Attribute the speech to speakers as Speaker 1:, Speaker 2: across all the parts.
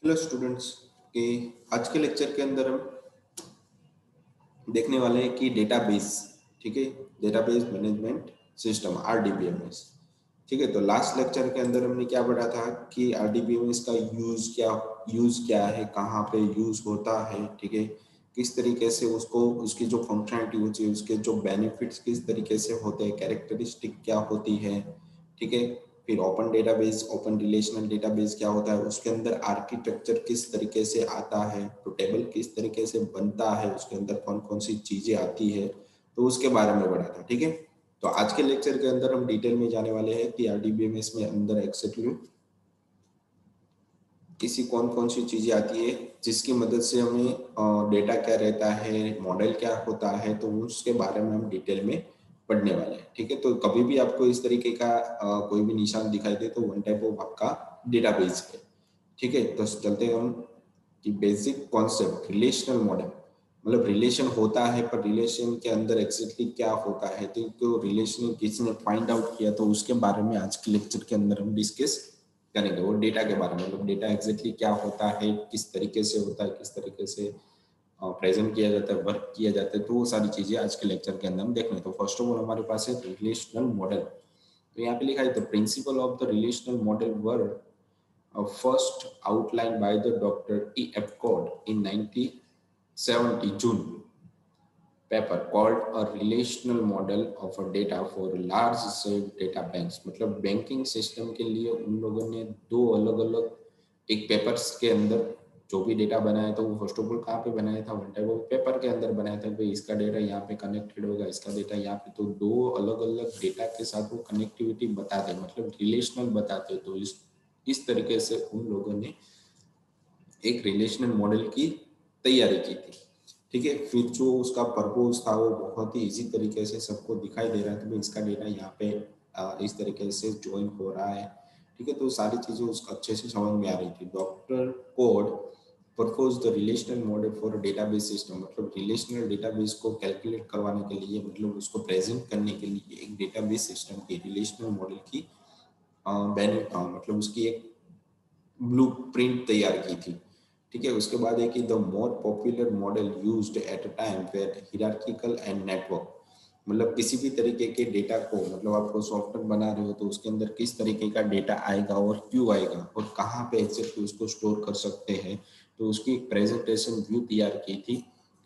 Speaker 1: Hello students के आज के लेक्चर के अंदर हम देखने वाले हैं कि डेटाबेस। ठीक है, डेटाबेस मैनेजमेंट सिस्टम आरडीबीएमएस। ठीक है, तो लास्ट लेक्चर के अंदर हमने क्या पढ़ा था कि आरडीबीएमएस का यूज क्या है, कहाँ पे यूज होता है। ठीक है, किस तरीके से उसको उसकी जो फंक्शनलिटी होती है, उसके जो बेनिफिट्स किस तरीके से होते हैं, कैरेक्टरिस्टिक क्या होती है। ठीक है, फिर open database, open relational database क्या होता है, उसके अंदर आर्किटेक्चर किस तरीके से आता है, तो टेबल किस तरीके से बनता है, उसके अंदर कौन कौन सी चीजें आती है, तो उसके बारे में पढ़ा था। ठीक है, तो आज के लेक्चर के अंदर हम डिटेल में जाने वाले हैं कि आरडीबीएमएस में अंदर एक्सेक्टली किसी कौन कौन सी चीजें आती है, जिसकी मदद से हमें डेटा क्या रहता है, मॉडल क्या होता है, तो उसके बारे में हम डिटेल में पढ़ने वाले हैं। ठीक है, तो कभी भी आपको इस तरीके का कोई भी निशान दिखाई दे तो वन टाइप ऑफ आपका डेटाबेस है। ठीक है, तो चलते हैं हम कि बेसिक कॉन्सेप्ट रिलेशनल मॉडल, मतलब रिलेशन होता है पर रिलेशन के अंदर एक्जेक्टली क्या होता है, तो रिलेशन किसी ने फाइंड आउट किया, तो उसके बारे में आज के लेक्चर के अंदर हम डिस्कस करेंगे। वो डेटा के बारे में, मतलब डेटा एग्जैक्टली क्या होता है, किस तरीके से होता है, किस तरीके से प्रेजेंट किया जाता है, वर्क किया जाता है, तो वो सारी चीजें आज के लेक्चर के अंदर हम देखेंगे। तो फर्स्ट ऑफ ऑल हमारे पास है रिलेशनल मॉडल। तो यहाँ पे लिखा है the principle of the relational model were first outline by the doctor E F Codd in 1970 June paper called a relational model of a data for large scale data banks. मतलब banking system के लिए उन लोगों ने दो अलग अलग एक पेपर्स के अंदर जो भी डेटा बनाया था, वो फर्स्ट ऑफ ऑल कहाँ पे बनाया था, वन टाइप ऑफ पेपर के अंदर बनाया था। भाई इसका डेटा यहाँ पे कनेक्टेड होगा, इसका डेटा यहाँ पे, तो दो अलग अलग डेटा के साथ वो कनेक्टिविटी बताते, मतलब रिलेशनल बताते। तो इस तरीके से उन लोगों ने एक रिलेशनल मॉडल की तैयारी की थी। ठीक है, फिर जो उसका पर्पस था वो बहुत ही इजी तरीके से सबको दिखाई दे रहा था कि इसका डेटा यहाँ पे इस तरीके से ज्वाइन हो रहा है। ठीक है, तो सारी चीजें उसको अच्छे से समझ में आ रही थी। Doctor code propose the relational model for database system, मतलब रिलेशनल डेटाबेस को कैलकुलेट करवाने के लिए, मतलब उसको प्रेजेंट करने के लिए एक डेटाबेस सिस्टम की रिलेशनल मॉडल की मतलब उसकी एक ब्लू प्रिंट तैयार की थी। ठीक है, उसके बाद है कि the more popular model used at a time were hierarchical and network, मतलब किसी भी तरीके के डेटा को, मतलब आपको सॉफ्टवेयर बना रहे हो तो उसके अंदर किस तरीके का डेटा आएगा और क्यों आएगा और कहाँ पे एग्जैक्टली उसको स्टोर कर सकते हैं, तो उसकी एक प्रेजेंटेशन व्यू तैयार की थी।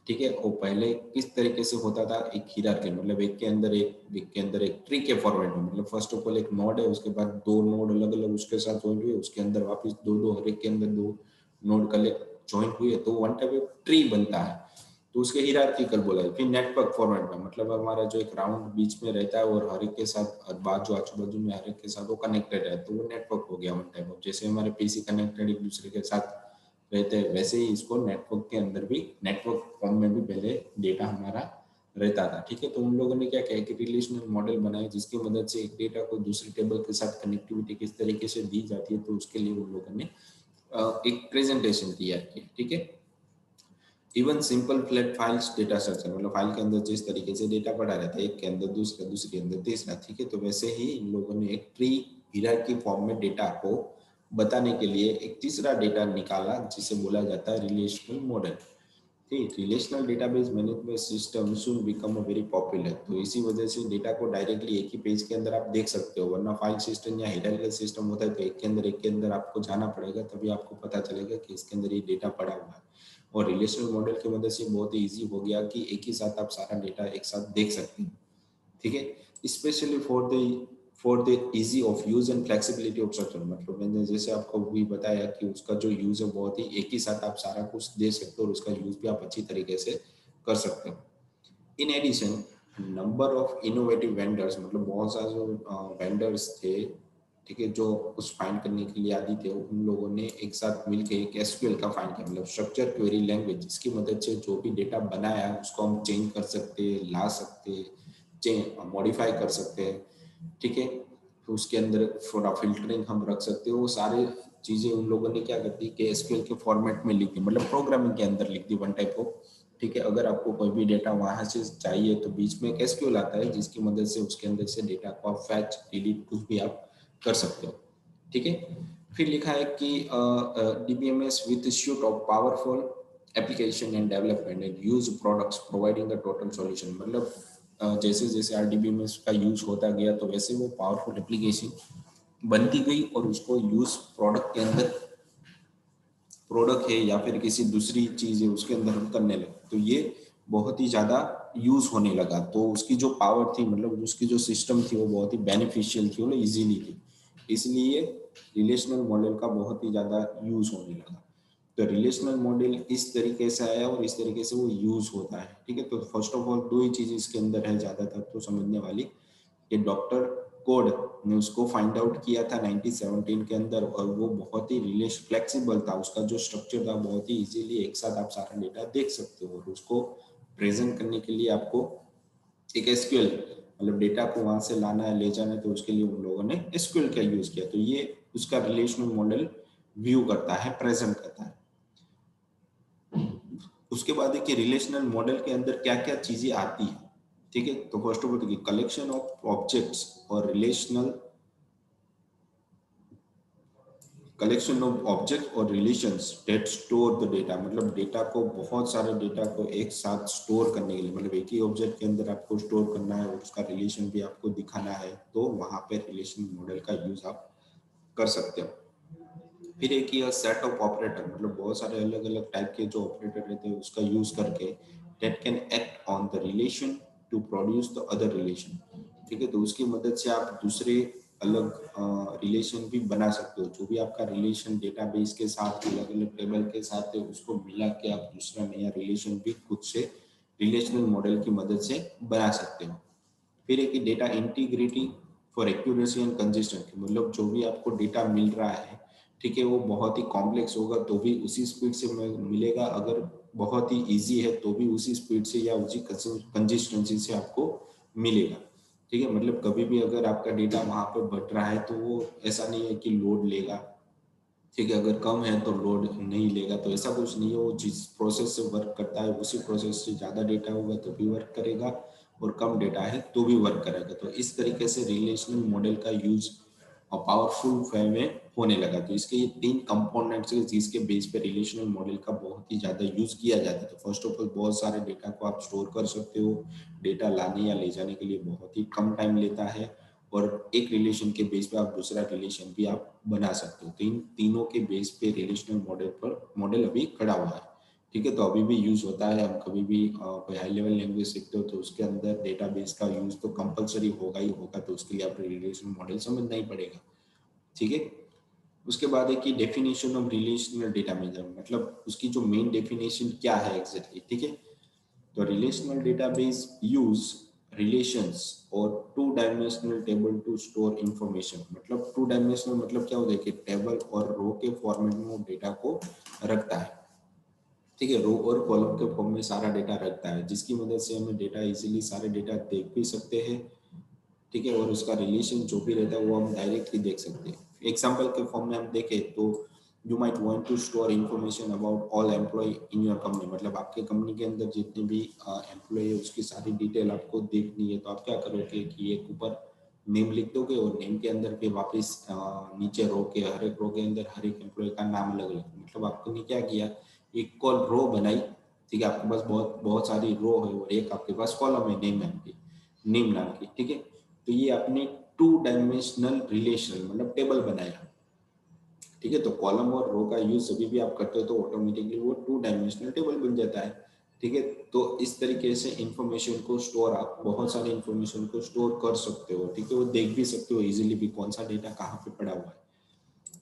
Speaker 1: ठीक है, और पहले किस तरीके से होता था, एक हियरार्की, मतलब एक ट्री के फॉर्मेट में, मतलब फर्स्ट ऑफ ऑल एक नोड है, उसके बाद दो नोड अलग अलग उसके साथ ज्वाइन हुए, उसके अंदर वापस दो दो, हर एक के अंदर दो नोड कलेक्ट ज्वाइन हुए, तो वन टाइप ऑफ ट्री बनता है, तो उसके हियरार्किकल बोला है। फिर नेटवर्क फॉर्मेट में, मतलब हमारा जो एक राउंड बीच में रहता है और हर एक के साथ बाजू आजू बाजू में हर एक के साथ वो कनेक्टेड है, तो वो नेटवर्क हो गया वन टाइप ऑफ। जैसे हमारे पीसी कनेक्टेड एक दूसरे के साथ रहते हैं, वैसे ही इसको नेटवर्क के अंदर भी, नेटवर्क फॉर्म में भी पहले डेटा हमारा रहता था। ठीक है, तो उन लोगों ने क्या किया कि रिलेशनल मॉडल बनाया जिसकी मदद से एक डेटा को दूसरी टेबल के साथ कनेक्टिविटी किस तरीके से दी जाती है, तो उसके लिए उन लोगों ने एक प्रेजेंटेशन तैयार की। ठीक है, even simple flat files data structure, मतलब फाइल के अंदर जिस तरीके से डेटा पड़ा रहता है, एक के अंदर दूसरा, दूसरे के अंदर तीसरा। ठीक है, तो वैसे ही इन लोगों ने एक ट्री हियरार्की फॉर्म में डेटा को बताने के लिए एक तीसरा डेटा निकाला जिसे बोला जाता है रिलेशनल मॉडल। ठीक, relational database management system soon become a very popular. तो इसी वजह से डेटा को डायरेक्टली एक ही पेज के अंदर आप देख सकते हो, वरना फाइल सिस्टम या हियरार्किकल सिस्टम होता है तो एक के अंदर आपको जाना पड़ेगा, तभी आपको पता चलेगा कि इसके अंदर ये डेटा पड़ा हुआ है। और रिलेशनल मॉडल की मदद से बहुत ही ईजी हो गया कि एक ही साथ आप सारा डेटा एक साथ देख सकते हैं। ठीक है, specially for the easy of use and flexibility of structure, मतलब मैंने जैसे आपको भी बताया कि उसका जो यूज है बहुत ही, एक ही साथ आप सारा कुछ दे सकते हो और उसका यूज भी आप अच्छी तरीके से कर सकते हो। In addition number of innovative vendors, मतलब बहुत सारे जो वेंडर्स थे, ठीक है, जो उस फाइंड करने के लिए आदि थे, उन लोगों ने एक साथ मिलकर एक एसक्यूएल का फाइंड किया, मतलब स्ट्रक्चर क्वेरी लैंग्वेज, जिसकी मदद से जो भी डेटा बनाया उसको हम चेंज कर सकते हैं, ला सकते हैं, मॉडिफाई कर सकते हैं। ठीक है, तो उसके अंदर थोड़ा फिल्टरिंग हम रख सकते हो, वो सारे चीजें उन लोगों ने क्या कर दी कि एसक्यूएल के फॉर्मेट में लिख दी, मतलब प्रोग्रामिंग के अंदर लिख दी वन टाइप ऑफ। ठीक है, अगर आपको कोई भी डेटा वहां से चाहिए तो बीच में एक एसक्यूएल आता है जिसकी मदद से उसके अंदर से डेटा को आप फैच डिलीट कुछ भी आप कर सकते हो। ठीक है, फिर लिखा है कि DBMS with suit of powerful application and development and use products providing the total solution. मतलब जैसे जैसे आरडीबीएमएस का यूज होता गया तो वैसे वो पावरफुल एप्लीकेशन बनती गई और उसको यूज प्रोडक्ट के अंदर, प्रोडक्ट है या फिर किसी दूसरी चीज है उसके अंदर हम करने लगे तो ये बहुत ही ज्यादा यूज होने लगा। तो उसकी जो पावर थी, मतलब उसकी जो सिस्टम थी वो बहुत ही बेनिफिशियल थी, वो इजीली थी, इसलिए रिलेशनल मॉडल का बहुत ही ज्यादा यूज होने लगा। तो रिलेशनल मॉडल इस तरीके से आया और इस तरीके से वो यूज होता है। ठीक है, तो फर्स्ट ऑफ ऑल दो ही चीज इसके अंदर है ज्यादातर तो समझने वाली, कि डॉक्टर कोड ने उसको फाइंड आउट किया था 1917 के अंदर, और वो बहुत ही रिलेशन फ्लेक्सिबल था, उसका जो स्ट्रक्चर था बहुत ही इजीली एक साथ आप सारा डेटा देख सकते हो, और उसको प्रेजेंट करने के लिए आपको एक एसक्यूएल, मतलब डेटा को वहां से लाना है ले जाना है, तो उसके लिए उन लोगों ने एसक्यूएल का यूज किया। तो ये उसका रिलेशनल मॉडल व्यू करता है, प्रेजेंट करता है। उसके बाद है कि रिलेशनल मॉडल के अंदर क्या क्या चीजें आती है। ठीक है, तो फर्स्ट ऑफ ऑल देखिए, कलेक्शन ऑफ ऑब्जेक्ट्स और रिलेशनल, कलेक्शन ऑफ ऑब्जेक्ट और relations that store the data, मतलब डेटा को, बहुत सारे डेटा को एक साथ स्टोर करने के लिए, मतलब एक ही ऑब्जेक्ट के अंदर आपको स्टोर करना है और उसका रिलेशन भी आपको दिखाना है, तो वहां पे रिलेशन मॉडल का यूज आप कर सकते हो। फिर एक ही सेट ऑफ ऑपरेटर, मतलब बहुत सारे अलग अलग टाइप के जो ऑपरेटर रहते हैं उसका यूज करके that can act on the relation to produce the other relation. ठीक है, तो उसकी मदद से आप दूसरे अलग रिलेशन भी बना सकते हो। जो भी आपका रिलेशन डेटाबेस के साथ अलग अलग टेबल के साथ है उसको मिला के आप दूसरा नया रिलेशन भी खुद से रिलेशनल मॉडल की मदद से बना सकते हो। फिर एक data integrity for accuracy and consistency, मतलब जो भी आपको डेटा मिल रहा है, ठीक है, वो बहुत ही कॉम्प्लेक्स होगा तो भी उसी स्पीड से मिलेगा, अगर बहुत ही इजी है तो भी उसी स्पीड से या उसी कंसिस्टेंसी से आपको मिलेगा। ठीक है, मतलब कभी भी अगर आपका डेटा वहां पर बढ़ रहा है तो वो ऐसा नहीं है कि लोड लेगा, ठीक है, अगर कम है तो लोड नहीं लेगा, तो ऐसा कुछ नहीं है। वो जिस प्रोसेस से वर्क करता है उसी प्रोसेस से ज़्यादा डेटा होगा तो भी वर्क करेगा, और कम डेटा है तो भी वर्क करेगा। तो इस तरीके से रिलेशनल मॉडल का यूज पावरफुल वे में होने लगा। तो इसके ये तीन कंपोनेंट्स है जिसके बेस पे रिलेशनल मॉडल का बहुत ही ज़्यादा यूज किया जाता है। तो फर्स्ट ऑफ ऑल बहुत सारे डेटा को आप स्टोर कर सकते हो, डेटा लाने या ले जाने के लिए बहुत ही कम टाइम लेता है, और एक रिलेशन के बेस पे आप दूसरा रिलेशन भी आप बना सकते हो। तो इन तीनों के बेस पे रिलेशनल मॉडल पर मॉडल अभी खड़ा हुआ है। ठीक है, तो अभी भी यूज होता है। हम कभी भी कोई हाई लेवल लैंग्वेज सीखते हो तो उसके अंदर डेटाबेस का यूज तो कंपलसरी होगा ही होगा, तो उसके लिए आप रिलेशनल मॉडल समझना ही पड़ेगा। ठीक है, उसके बाद है कि definition of relational data major, मतलब उसकी जो मेन डेफिनेशन क्या है एग्जैक्टली। ठीक है, तो रिलेशनल डेटाबेस यूज रिलेशंस और two dimensional table to store information. मतलब टू डायमेंशनल मतलब क्या होता है कि टेबल और रो के फॉर्मेट में वो डेटा को रखता है। ठीक है, रो और कॉलम के फॉर्म में सारा डेटा रखता है, जिसकी मदद से हमें डेटा इजीली सारे डेटा देख भी सकते हैं। ठीक है, और उसका रिलेशन जो भी रहता है वो हम डायरेक्टली देख सकते हैं। एग्जाम्पल के फॉर्म में हम देखें तो you might want to store information about all employee in your company, मतलब आपके कंपनी के अंदर जितने भी एम्प्लॉय है उसकी सारी डिटेल आपको देखनी है, तो आप क्या करोगे कि एक ऊपर नेम लिख दोगे और नेम के अंदर पे वापस नीचे रो के हर एक रो के अंदर हर एक एम्प्लॉय का नाम अलग अलग, मतलब आपने क्या किया, एक कॉल रो बनाई। ठीक है, आपके पास बहुत बहुत सारी रो है और एक आपके पास कॉलम है नेम नाम की, नेम नाम की। ठीक है, तो ये आपने टू डायमेंशनल रिलेशन मतलब टेबल बनाया। ठीक है, तो कॉलम और रो का यूज जब भी आप करते हो तो ऑटोमेटिकली वो टू डायमेंशनल टेबल बन जाता है। ठीक है, तो इस तरीके से इंफॉर्मेशन को स्टोर, आप बहुत सारे इंफॉर्मेशन को स्टोर कर सकते हो। ठीक है, वो देख भी सकते हो इजीली भी कौन सा डेटा कहाँ पे पड़ा हुआ है।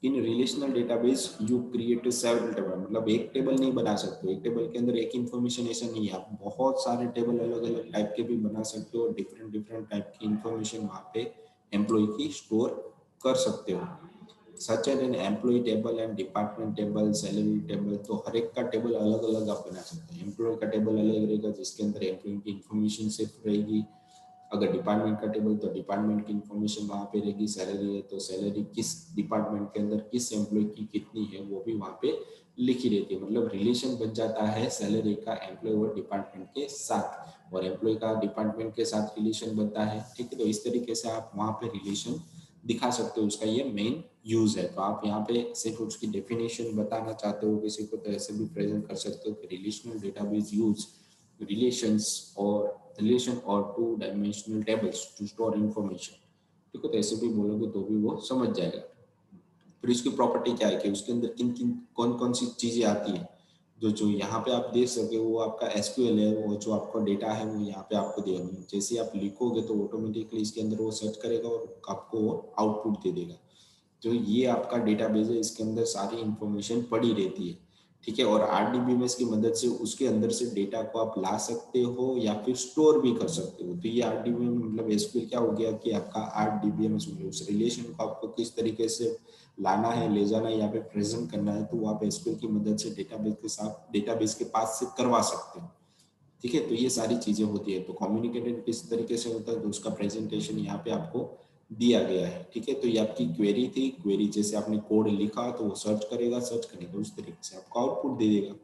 Speaker 1: In relational database you create several table, मतलब एक टेबल नहीं बना सकते, एक टेबल के अंदर एक इंफॉर्मेशन ऐसा नहीं है, आप बहुत सारे टेबल अलग अलग टाइप के भी बना सकते हो, डिफरेंट डिफरेंट टाइप की इंफॉर्मेशन वहाँ पे एम्प्लॉय की स्टोर कर सकते हो। Such as an employee table and department table, salary table, तो हर एक का टेबल अलग अलग आप बना सकते हैं। एम्प्लॉय का टेबल अलग रहेगा जिसके अंदर एम्प्लॉय की इंफॉर्मेशन सिर्फ रहेगी, अगर डिपार्टमेंट का टेबल तो डिपार्टमेंट की इंफॉर्मेशन वहाँ पे रहेगी, सैलरी है तो सैलरी किस डिपार्टमेंट के अंदर किस एम्प्लॉय की कितनी है वो भी वहाँ पे लिखी रहती है। मतलब रिलेशन बन जाता है सैलरी का एम्प्लॉय और डिपार्टमेंट के साथ, और एम्प्लॉय का डिपार्टमेंट के साथ रिलेशन बनता है। ठीक है, तो इस तरीके से आप वहाँ पे रिलेशन दिखा सकते हो, उसका ये मेन यूज है। तो आप यहाँ पे सिर्फ उसकी डेफिनेशन बताना चाहते हो किसी को तो ऐसे भी प्रेजेंट कर सकते हो कि रिलेशनल डेटाबेस यूज रिलेशन और two dimensional tables two store information. ठीक है, तो ऐसे भी बोलोगे तो भी वो समझ जाएगा। फिर इसकी प्रॉपर्टी क्या है कि उसके अंदर किन किन कौन कौन सी चीजें आती है, जो जो यहाँ पे आप देख सके वो आपका एसक्यूएल है, वो जो आपका डेटा है वो यहाँ पे आपको देगा। जैसे आप लिखोगे तो ऑटोमेटिकली इसके अंदर वो सर्च करेगा और आपको वो आउटपुट दे देगा। तो ये आपका डेटाबेस है, इसके अंदर सारी इंफॉर्मेशन पड़ी रहती है। ठीक है, और आरडीबीएमएस की मदद से उसके अंदर से डेटा को आप ला सकते हो या फिर स्टोर भी कर सकते हो। तो ये आरडीबीएमएस मतलब एसक्यूएल क्या हो गया कि आपका आरडीबीएमएस मतलब उस रिलेशन को आपको किस तरीके से लाना है, ले जाना है या फिर प्रेजेंट करना है, तो वो आप एसक्यूएल की मदद से डेटाबेस के साथ डेटाबेस के पास से करवा सकते हो। ठीक है, तो ये सारी चीजें होती है। तो कम्युनिकेटेड किस तरीके से होता है तो उसका प्रेजेंटेशन यहाँ पे आपको दिया गया है। ठीक है, तो ये आपकी क्वेरी थी। क्वेरी जैसे आपने कोड लिखा तो वो सर्च करेगा, सर्च करेगा उस तरीके से आपको आउटपुट दे देगा।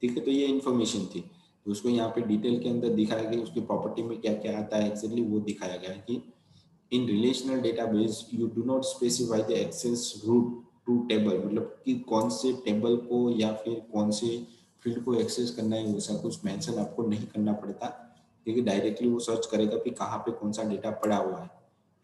Speaker 1: ठीक है, तो ये इन्फॉर्मेशन थी। तो उसको यहाँ पे डिटेल के अंदर दिखाया गया, उसकी प्रॉपर्टी में क्या क्या आता है एक्चुअली वो दिखाया गया है कि in relational database you do not specify the access route to table, मतलब कि कौन से टेबल को या फिर कौन से फील्ड को एक्सेस करना है वैसा कुछ मेंशन आपको नहीं करना पड़ता, क्योंकि डायरेक्टली वो सर्च करेगा कि कहाँ पे कौन सा डेटा पड़ा हुआ है।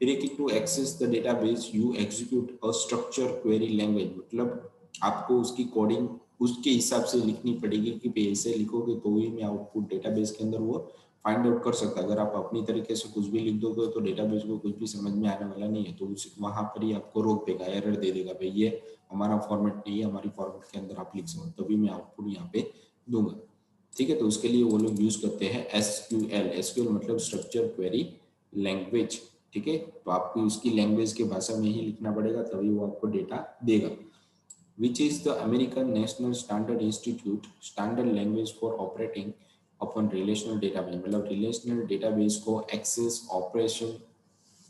Speaker 1: फिर एक to access the database you execute a structure query language, मतलब आपको उसकी कोडिंग उसके हिसाब से लिखनी पड़ेगी कि ऐसे लिखोगे तो ही मैं आउटपुट डेटाबेस के अंदर वो फाइंड आउट कर सकता है। अगर आप अपनी तरीके से कुछ भी लिख दोगे तो डेटाबेस को कुछ भी समझ में आने वाला नहीं है, तो उस वहां पर ही आपको रोक देगा, एरर दे देगा, भाई ये हमारा फॉर्मेट नहीं है, हमारी फॉर्मेट के अंदर आप लिख सकते, तभी मैं आउटपुट यहाँ पे दूंगा। ठीक है, तो उसके लिए वो लोग यूज करते हैं एसक्यूएल। एसक्यूएल मतलब स्ट्रक्चर क्वेरी लैंग्वेज। ठीक है, तो आपको उसकी लैंग्वेज के भाषा में ही लिखना पड़ेगा तभी वो आपको डेटा देगा। which is the American National Standard Institute standard language for operating upon relational database, मतलब रिलेशनल डेटाबेस को एक्सेस ऑपरेशन,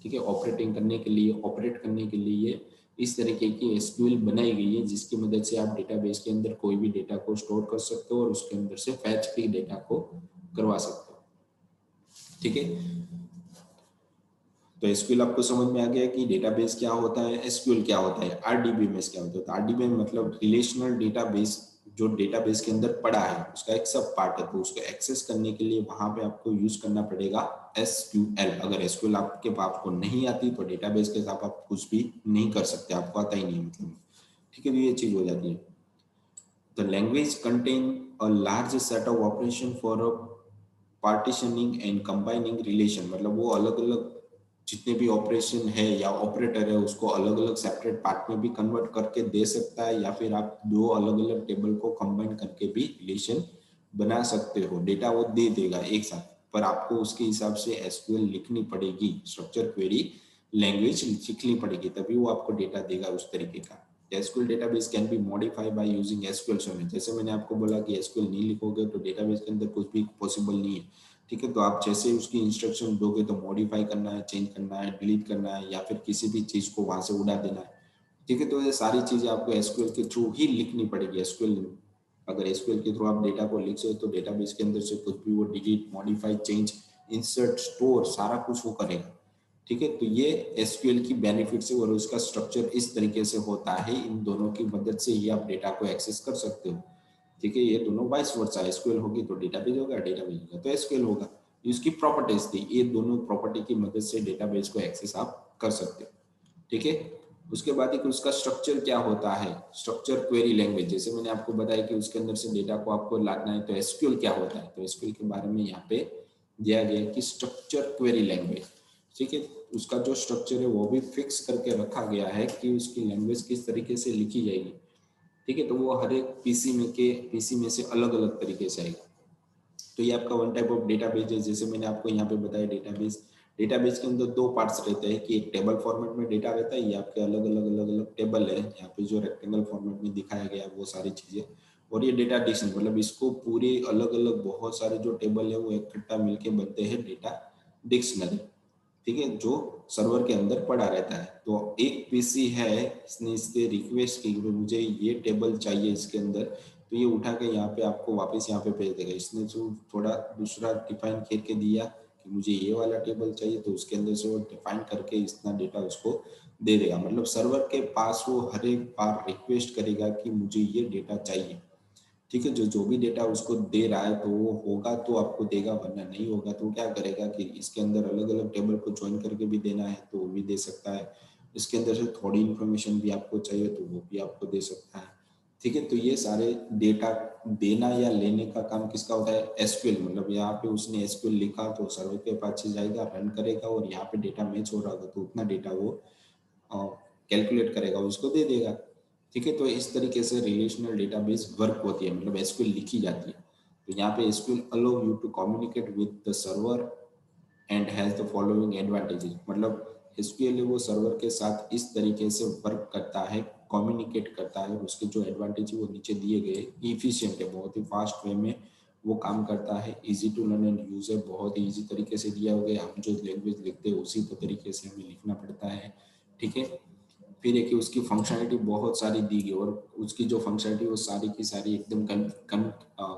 Speaker 1: ठीक है, ऑपरेटिंग करने के लिए, ऑपरेट करने के लिए इस तरीके की एसक्यूएल बनाई गई है जिसकी मदद से आप डेटाबेस के अंदर कोई भी डेटा को स्टोर कर सकते हो और उसके अंदर से फैच भी डेटा को करवा सकते हो। ठीक है, तो एसक्यूएल आपको समझ में आ गया कि डेटाबेस क्या होता है, एसक्यूएल क्या होता है, आरडीबीएमएस क्या होता है। तो आरडीबीएमएस मतलब रिलेशनल डेटाबेस, जो डेटाबेस के अंदर पड़ा है उसका एक सब पार्ट है, तो उसको एक्सेस करने के लिए वहां पे आपको यूज करना पड़ेगा एसक्यूएल। अगर एसक्यूएल आपके पास को नहीं आती तो डेटाबेस के साथ आप कुछ भी नहीं कर सकते, आपको आता ही नहीं मतलब। ठीक है, तो ये चीज हो जाती है। The language contain a large set of operation for partitioning and combining relation, मतलब वो अलग अलग जितने भी ऑपरेशन है या ऑपरेटर है उसको अलग अलग सेपरेट पार्ट में भी कन्वर्ट करके दे सकता है, या फिर आप दो अलग अलग टेबल को कंबाइन करके भी रिलेशन बना सकते हो। डेटा वो दे देगा एक साथ, पर आपको उसके हिसाब से एसक्यूएल लिखनी पड़ेगी, स्ट्रक्चर क्वेरी लैंग्वेज लिखनी पड़ेगी, तभी वो आपको डेटा देगा उस तरीके का। SQL database can be modified by using SQL server. जैसे मैंने आपको बोला कि एसक्यूएल नहीं लिखोगे तो डेटाबेस के अंदर कुछ भी पॉसिबल नहीं है। ठीक है, तो आप जैसे उसकी इंस्ट्रक्शन दोगे तो मॉडिफाई करना है, चेंज करना है, डिलीट करना है या फिर किसी भी चीज को वहां से उड़ा देना है। ठीक है, तो ये सारी चीजें आपको एसक्यूएल के थ्रू ही लिखनी पड़ेगी। एसक्यूएल, अगर एसक्यूएल के थ्रू आप डेटा को लिख सकते तो डेटाबेस के अंदर से कुछ भी वो delete, modify, change, insert, store सारा कुछ वो करेगा। ठीक है, तो ये एसक्यूएल की बेनिफिट्स है और उसका स्ट्रक्चर इस तरीके से होता है, इन दोनों की मदद से ही आप डेटा को एक्सेस कर सकते हो। ठीक है, ये दोनों वाइस वर्सा, एसक्यूएल होगी तो डेटाबेस होगा, डेटाबेस होगा तो एसक्यूएल होगा। इसकी प्रॉपर्टीज थी, ये दोनों प्रॉपर्टी की मदद से डेटाबेस को एक्सेस आप कर सकते हो। ठीक है, उसके बाद एक उसका स्ट्रक्चर क्या होता है, स्ट्रक्चर क्वेरी लैंग्वेज, जैसे मैंने आपको बताया कि उसके अंदर से डेटा को आपको लाना है, तो एसक्यूएल क्या होता है, तो एसक्यूएल के बारे में यहाँ पे दिया गया है कि स्ट्रक्चर क्वेरी लैंग्वेज। ठीक है, उसका जो स्ट्रक्चर है वो भी फिक्स करके रखा गया है कि उसकी लैंग्वेज किस तरीके से लिखी जाएगी। ठीक है, तो वो हर एक पीसी में से अलग अलग तरीके से आएगा। तो ये आपका वन टाइप ऑफ डेटाबेस है, जैसे मैंने आपको यहाँ पे बताया डेटाबेस, डेटाबेस के अंदर दो पार्ट्स रहते हैं कि एक टेबल फॉर्मेट में डेटा रहता है, ये आपके अलग अलग टेबल है, यहाँ पे जो रेक्टेंगल फॉर्मेट में दिखाया गया वो सारी चीजें, और ये डेटा डिक्शनरी, मतलब इसको पूरे अलग अलग बहुत सारे जो टेबल है वो इकट्ठा मिलके बनते हैं डेटा डिक्शनरी। ठीक है, जो सर्वर के अंदर पड़ा रहता है। तो एक पीसी है, इसने इससे रिक्वेस्ट की कि मुझे ये टेबल चाहिए इसके अंदर, तो ये उठा के यहाँ पे आपको वापस यहाँ पे भेज देगा। इसने जो थोड़ा दूसरा डिफाइन करके दिया कि मुझे ये वाला टेबल चाहिए, तो उसके अंदर से वो डिफाइन करके इतना डेटा उसको दे देगा। मतलब सर्वर के पास वो हर एक बार रिक्वेस्ट करेगा कि मुझे ये डेटा चाहिए, ठीक है। जो जो भी डेटा उसको दे रहा है तो वो होगा तो आपको देगा, वरना नहीं होगा तो क्या करेगा कि इसके अंदर अलग अलग टेबल को ज्वाइन करके भी देना है तो वो भी दे सकता है, इसके अंदर से थोड़ी इन्फॉर्मेशन भी आपको चाहिए तो वो भी आपको दे सकता है, ठीक है। तो ये सारे डेटा देना या लेने का काम किसका होता है, एसक्यूएल। मतलब यहाँ पे उसने एसक्यूएल लिखा तो सर्वर के पास जाएगा, रन करेगा और यहाँ पे डेटा मैच हो रहा होगा तो उतना डेटा वो कैलकुलेट करेगा, उसको दे देगा, ठीक है। तो इस तरीके से रिलेशनल डेटाबेस वर्क होती है, मतलब एसक्यूएल लिखी जाती है। तो यहाँ पे SQL allow you to communicate with the server and has the following advantages. मतलब एसक्यूएल वो सर्वर के साथ इस तरीके से वर्क करता है, कम्युनिकेट करता है, और उसके जो एडवांटेज है वो नीचे दिए गए। इफिशिएंट है, बहुत ही फास्ट वे में वो काम करता है, easy to learn and use है, बहुत ही इजी तरीके से दिया हुआ है। हम जो लैंग्वेज लिखते हैं उसी तरीके से हमें लिखना पड़ता है, ठीक है। फिर है कि उसकी फंक्शनलिटी बहुत सारी दी गई और उसकी जो फंक्शनलिटी वो सारी की सारी एकदम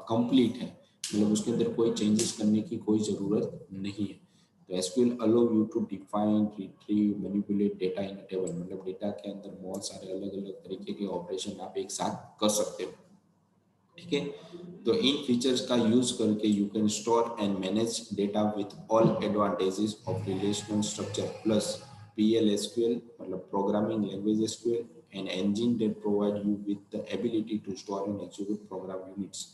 Speaker 1: कंप्लीट है, मतलब उसके अंदर कोई चेंजेस करने की कोई ज़रूरत नहीं है। तो SQL allow you to define, retrieve, manipulate data in table. मतलब डेटा के अंदर बहुत सारे अलग अलग तरीके के ऑपरेशन आप एक साथ कर सकते हो, ठीक है। तो इन फीचर्स का यूज करके you can store and manage data with all advantages of relational structure plus PL SQL, मतलब programming language SQL, an engine that provide you with the ability to store and execute program units,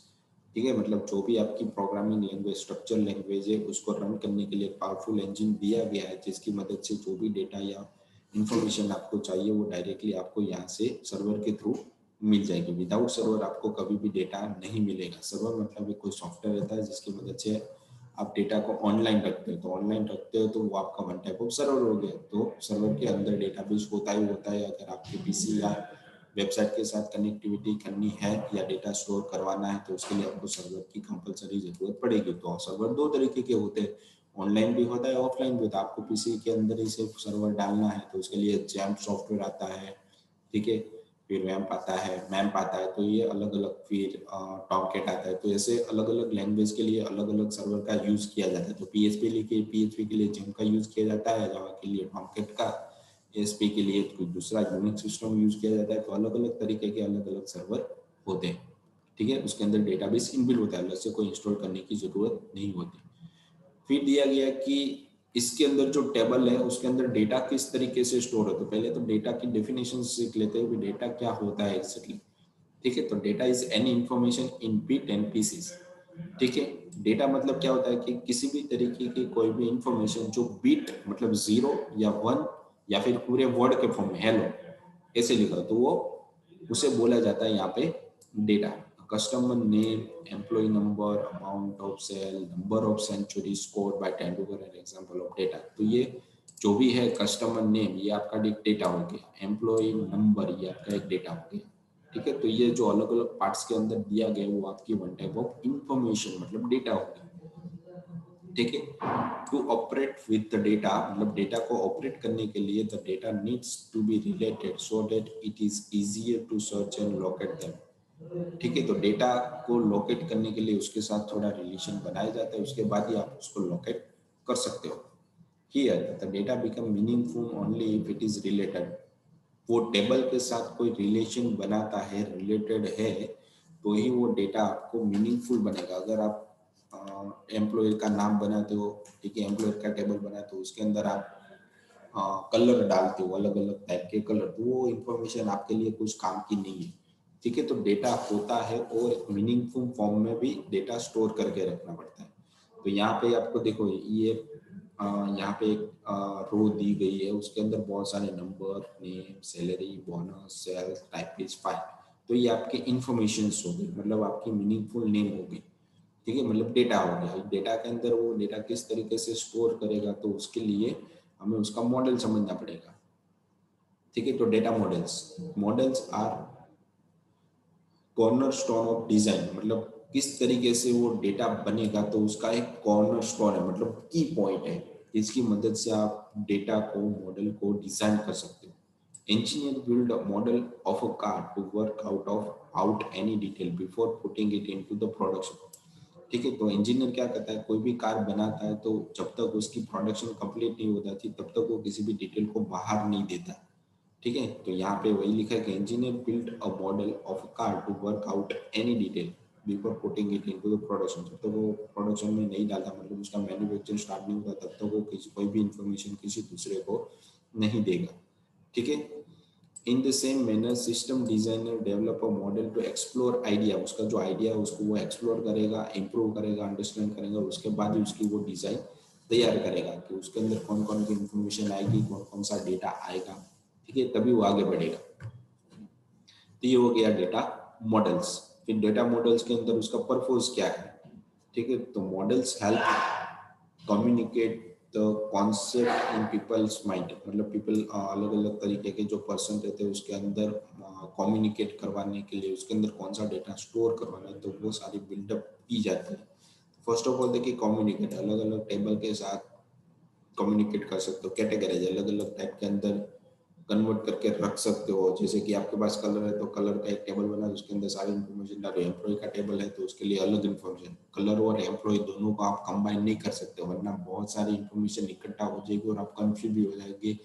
Speaker 1: ठीक है। मतलब जो भी आपकी programming language, structure language है, उसको run करने के लिए पावरफुल इंजन दिया गया है, जिसकी मदद से जो भी डेटा या इंफॉर्मेशन आपको चाहिए वो डायरेक्टली आपको यहाँ से सर्वर के थ्रू मिल जाएगी। विदाउट सर्वर आपको कभी भी डेटा नहीं मिलेगा। सर्वर मतलब एक कोई सॉफ्टवेयर रहता है जिसकी मदद से आप डेटा को ऑनलाइन रखते हो, तो ऑनलाइन रखते हो तो वो आपका वन टाइप ऑफ सर्वर हो गया। तो सर्वर के अंदर डेटाबेस होता ही होता है। अगर आपके पीसी या वेबसाइट के साथ कनेक्टिविटी करनी है या डेटा स्टोर करवाना है तो उसके लिए आपको सर्वर की कंपलसरी जरूरत पड़ेगी। तो सर्वर दो तरीके के होते हैं, ऑनलाइन भी होता है, ऑफलाइन भी होता है। आपको पीसी के अंदर ही सिर्फ सर्वर डालना है तो उसके लिए जैम्प सॉफ्टवेयर आता है, ठीक है। फिर वैम्प आता है, मैम्प आता है, तो ये अलग अलग, फिर टॉमकेट आता है। तो ऐसे अलग अलग लैंग्वेज के लिए अलग अलग सर्वर का यूज किया जाता है। तो पीएचपी के लिए जैम्प का यूज किया जाता है, जावा के लिए टॉमकेट का, एएसपी के लिए कोई दूसरा यूनिक्स सिस्टम यूज किया जाता है। तो अलग अलग तरीके के अलग अलग सर्वर होते हैं, ठीक है। उसके अंदर डेटाबेस इनबिल्ट होता है, अलग से कोई इंस्टॉल करने की जरूरत नहीं होती। फिर दिया गया कि इसके अंदर जो टेबल है उसके अंदर डेटा किस तरीके से स्टोर है। तो पहले तो डेटा की डेफिनेशन सीख लेते हैं कि डेटा क्या होता है एक्चुअली, ठीक है। तो data is any information in bit and pieces, ठीक है। डेटा मतलब क्या होता है कि किसी भी तरीके की कोई भी इंफॉर्मेशन जो बिट मतलब 0 या 1 या फिर पूरे वर्ड के फॉर्म में हेलो ऐसे लिखा तो वो उसे बोला जाता है यहाँ पे data. Customer name, employee number, amount of sale, number of century score by Tendulkar, an example of data. तो ये जो भी है कस्टमर नेम ये आपका एक डेटा हो गया, एम्प्लॉय नंबर ये आपका एक डेटा हो गया, ठीक है। तो ये जो अलग अलग पार्ट्स के अंदर दिया गया वो आपकी वन टाइप ऑफ इंफॉर्मेशन मतलब डेटा हो गया, ठीक है। To operate with the data, मतलब डेटा को ऑपरेट करने के लिए the data needs to be related so that it is easier to search and locate them, ठीक है। तो डेटा को लोकेट करने के लिए उसके साथ थोड़ा रिलेशन बनाया जाता है, उसके बाद ही आप उसको लोकेट कर सकते हो। Here the data become meaningful only if it is related. वो टेबल के साथ कोई रिलेशन बनाता है, रिलेटेड है, तो ही वो डेटा आपको मीनिंगफुल बनेगा। अगर आप एम्प्लॉय का नाम बनाते हो, ठीक है, एम्प्लॉय का टेबल बनाते हो, उसके अंदर आप कलर डालते हो, अलग अलग टाइप के कलर, तो वो इंफॉर्मेशन आपके लिए कुछ काम की नहीं है, ठीक है। तो डेटा होता है और एक मीनिंगफुल फॉर्म में भी डेटा स्टोर करके रखना पड़ता है। तो यहाँ पे आपको देखो ये यहाँ पे एक रो दी गई है, उसके अंदर बहुत सारे number, name, salary, bonus, sales, type is file. तो ये आपके इंफॉर्मेशन हो गई, मतलब आपकी मीनिंगफुल नेम हो गई, ठीक है, मतलब डेटा हो गया। डेटा के अंदर वो डेटा किस तरीके से स्टोर करेगा तो उसके लिए हमें उसका मॉडल समझना पड़ेगा, ठीक है। तो data models, models are corner stone of design, मतलब किस तरीके से वो डेटा बनेगा तो उसका एक कॉर्नर स्टोन है, मतलब की पॉइंट है, जिसकी मदद से आप डेटा को, मॉडल को डिजाइन कर सकते हो। Engineer build a model of a car to work out any detail before putting it into the production, ठीक है। तो इंजीनियर क्या करता है, कोई भी कार बनाता है तो जब तक उसकी प्रोडक्शन कंप्लीट नहीं हो जाती तब तक वो किसी भी डिटेल को बाहर नहीं देता, ठीक है। तो यहाँ पे वही लिखा है कि engineer build a model of a car to work out any detail before putting it into the production. जब तक वो प्रोडक्शन में नहीं डालता, मतलब उसका मैन्युफैक्चरिंग स्टार्ट नहीं होता, तब तक वो किसी कोई भी इंफॉर्मेशन किसी दूसरे को नहीं देगा। ठीक है। In the same manner system designer develop a model to explore idea. उसका जो आइडिया है उसको वो एक्सप्लोर करेगा, इम्प्रूव करेगा, अंडरस्टैंड करेगा, उसके बाद ही उसकी वो डिजाइन तैयार करेगा कि उसके अंदर कौन कौन की इंफॉर्मेशन आएगी, कौन कौन सा डेटा आएगा। ठीक है, तभी वो आगे बढ़ेगा। तो ये हो गया डेटा मॉडल्स। फिर डेटा मॉडल्स के अंदर उसका पर्पस क्या है। ठीक है, तो models help communicate the concept in people's mind. मतलब पीपल अलग अलग तरीके के जो पर्सन रहते हैं उसके अंदर कम्युनिकेट करवाने के लिए उसके अंदर कौन सा डेटा स्टोर करवाना है, तो वो सारी बिल्डअप की जाती है। फर्स्ट ऑफ ऑल देखिए, कम्युनिकेट अलग अलग टेबल के साथ कम्युनिकेट कर सकते हो, कैटेगराइज अलग अलग टाइप के अंदर कन्वर्ट करके रख सकते हो। जैसे कि आपके पास कलर है तो कलर का एक टेबल बना, उसके अंदर सारी इन्फॉर्मेशन डालो। एम्प्लॉय का टेबल है तो उसके लिए अलग इन्फॉर्मेशन। कलर और एम्प्लॉय दोनों को आप कंबाइन नहीं कर सकते, वरना बहुत सारी इन्फॉर्मेशन इकट्ठा हो जाएगी और आप कंफ्यूज भी हो जाएंगे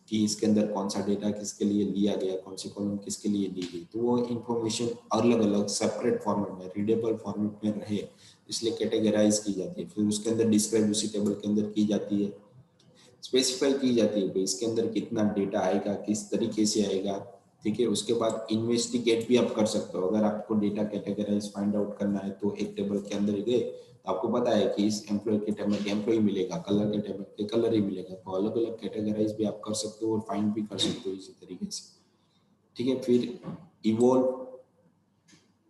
Speaker 1: कि इसके अंदर कौन सा डेटा किसके लिए लिया गया, कौन सी कॉलम किसके लिए ली गई। तो वो इन्फॉर्मेशन अलग अलग सेपरेट फॉर्मेट में, रीडेबल फॉर्मेट में रहे, इसलिए कैटेगराइज की जाती है। फिर उसके अंदर डिस्क्राइब उसी टेबल के अंदर की जाती है, स्पेसिफाई की जाती है कि इसके अंदर कितना डेटा आएगा, किस तरीके से आएगा। ठीक है, उसके बाद इन्वेस्टिगेट भी आप कर सकते हो। अगर आपको डेटा कैटेगराइज फाइंड आउट करना है तो एक टेबल के अंदर गए तो आपको पता है कि इस एम्प्लॉय के टेबल के एम्प्लॉय मिलेगा, कलर के टेबल के कलर ही मिलेगा, तो अलग अलग कैटेगराइज भी आप कर सकते हो और फाइंड भी कर सकते हो इसी तरीके से। ठीक है, फिर इवॉल्व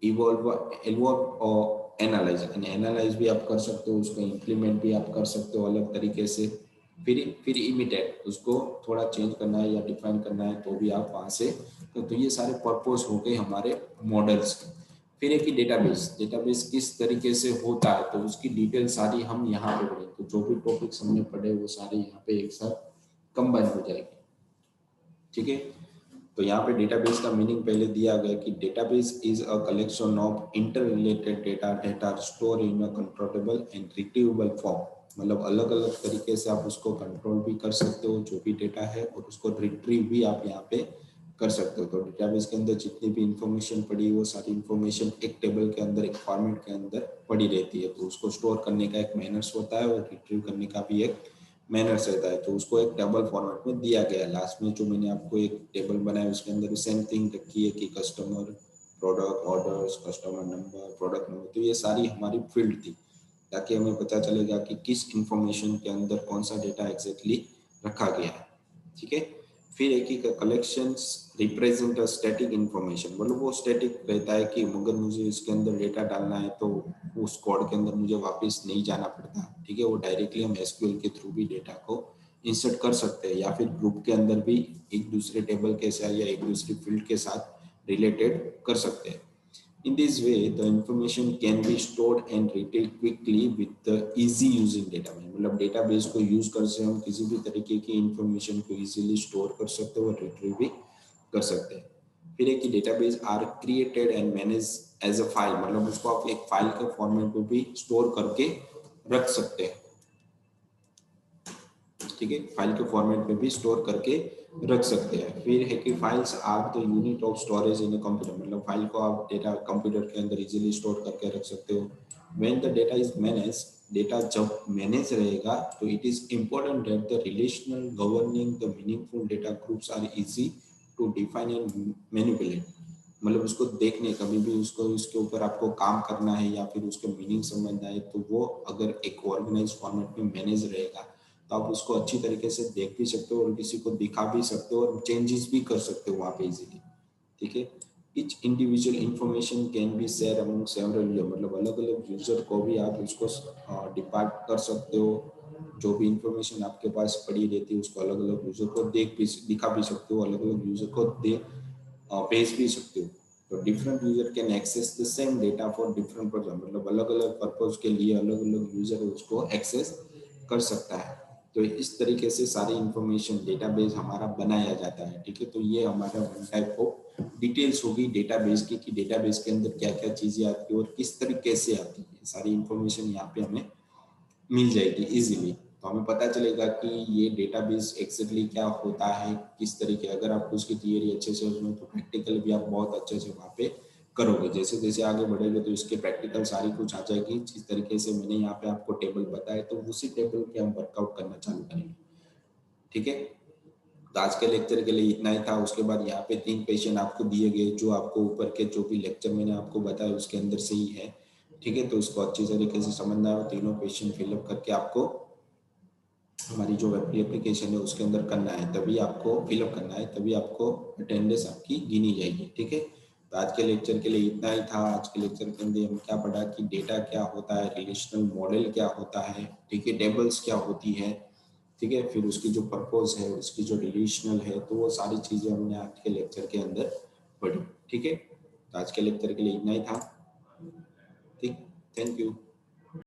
Speaker 1: इवॉल्व इवॉल्व और एनालाइज एनालाइज भी आप कर सकते हो, उसको इम्प्लीमेंट भी आप कर सकते हो अलग तरीके से। फिर इमिटेट, उसको थोड़ा चेंज करना है या डिफाइन करना है तो भी आप वहाँ से। तो ये सारे पर्पस हो गए हमारे मॉडल्स के। फिर एक ही डेटाबेस, डेटाबेस किस तरीके से होता है तो उसकी डिटेल सारी हम यहाँ पे पढ़ेंगे। तो जो भी टॉपिक्स हमने पढ़े वो सारे यहाँ पे एक साथ कंबाइन हो जाएंगे। ठीक है, तो यहाँ पे डेटाबेस का मीनिंग पहले दिया गया कि database is a collection of inter related data data store in a controllable and retrievable form. मतलब अलग अलग तरीके से आप उसको कंट्रोल भी कर सकते हो जो भी डेटा है, और उसको रिट्रीव भी आप यहाँ पे कर सकते हो। तो डेटाबेस के अंदर जितनी भी इंफॉर्मेशन पड़ी वो सारी इंफॉर्मेशन एक टेबल के अंदर, एक फॉर्मेट के अंदर पड़ी रहती है। तो उसको स्टोर करने का एक मैनर्स होता है और रिट्रीव करने का भी एक मैनर्स रहता है। तो उसको एक टेबल फॉर्मेट में दिया गया है। लास्ट में जो मैंने आपको एक टेबल बनाया उसके अंदर सेम थिंग रखी है कि customer, product, orders, customer number, product number. तो ये सारी हमारी फील्ड थी ताकि हमें पता चलेगा कि किस इंफॉर्मेशन के अंदर कौन सा डेटा एग्जैक्टली रखा गया है। ठीक है, फिर एक ही collections represent a static information. मतलब वो स्टैटिक रहता है कि अगर मुझे इसके अंदर डेटा डालना है तो उस कोड के अंदर मुझे वापस नहीं जाना पड़ता। ठीक है, वो डायरेक्टली हम एसक्यूएल के थ्रू भी डेटा को इंसर्ट कर सकते हैं, या फिर ग्रुप के अंदर भी एक दूसरे टेबल के साथ या एक दूसरी फील्ड के साथ रिलेटेड कर सकते हैं। In this way, the information can be stored and retrieved quickly with the easy using data। मतलब डेटाबेस को यूज कर से हम किसी भी तरीके की इंफॉर्मेशन को इजीली स्टोर कर सकते हो और रिट्रीव भी कर सकते हैं। फिर एक database are created and manage as a file. मतलब उसको आप एक फाइल के फॉर्मेट में भी स्टोर करके रख सकते हैं। ठीक है, फाइल के फॉर्मेट में भी स्टोर करके रख सकते हैं। फिर है कि files are the unit of storage in a computer. मतलब फाइल को आप डेटा कंप्यूटर के अंदर इजीली स्टोर करके रख सकते हो। When the data is manage, data जब मैनेज रहेगा तो it is important that the relational governing the meaningful data groups are easy to define and manipulate. मतलब उसको देखने, कभी भी उसको उसके ऊपर आपको काम करना है या फिर उसके मीनिंग समझना है तो वो अगर एक ऑर्गेनाइज फॉर्मेट में मैनेज रहेगा तो आप उसको अच्छी तरीके से देख भी सकते हो और किसी को दिखा भी सकते हो और चेंजेस भी कर सकते हो वहाँ पे इजीली। ठीक है, each individual information can be share among several user. मतलब अलग अलग यूजर को भी आप उसको डिपार्ट कर सकते हो। जो भी इंफॉर्मेशन आपके पास पड़ी रहती है उसको अलग अलग यूजर को देख भी दिखा भी सकते हो, अलग अलग यूजर को देख भेज भी सकते हो। तो different user can access the same data for different purpose. मतलब अलग अलग पर्पज के लिए अलग अलग यूजर उसको एक्सेस कर सकता है। तो इस तरीके से सारी इंफॉर्मेशन डेटाबेस हमारा बनाया जाता है। ठीक है, तो ये हमारा वन टाइप ऑफ डिटेल्स होगी डेटाबेस की कि डेटाबेस के अंदर क्या क्या चीजें आती है और किस तरीके से आती है। सारी इंफॉर्मेशन यहाँ पे हमें मिल जाएगी इजीली। तो हमें पता चलेगा कि ये डेटाबेस एक्जेक्टली क्या होता है, किस तरीके, अगर आपको उसकी थियरी अच्छे से उसमें तो प्रैक्टिकल भी आप बहुत अच्छे से वहाँ पे करोगे। जैसे जैसे आगे बढ़ेंगे तो इसके प्रैक्टिकल सारी कुछ आ जाएगी। जिस तरीके से मैंने यहाँ पे आपको टेबल बताया तो उसी टेबल के हम वर्कआउट करना चालू करेंगे। ठीक है, तो आज के लेक्चर के लिए इतना ही था। उसके बाद यहाँ पे 3 क्वेश्चन आपको दिए गए जो आपको ऊपर के जो भी लेक्चर मैंने आपको बताया उसके अंदर से ही है। ठीक है, तो इसको अच्छी तरीके से समझना है। तीनों क्वेश्चन फिलअप करके आपको हमारी जो वेब एप्लीकेशन है उसके अंदर करना है, तभी आपको फिलअप करना है, तभी आपको अटेंडेंस आपकी गिनी जाएगी। ठीक है, तो आज के लेक्चर के लिए इतना ही था। आज के लेक्चर के अंदर हम क्या पढ़ा कि डेटा क्या होता है, रिलेशनल मॉडल क्या होता है, ठीक है, टेबल्स क्या होती है, ठीक है, फिर उसकी जो पर्पस है, उसकी जो रिलेशनल है, तो वो सारी चीज़ें हमने आज के लेक्चर के अंदर पढ़ी। ठीक है, तो आज के लेक्चर के लिए इतना ही था। ठीक, थैंक यू।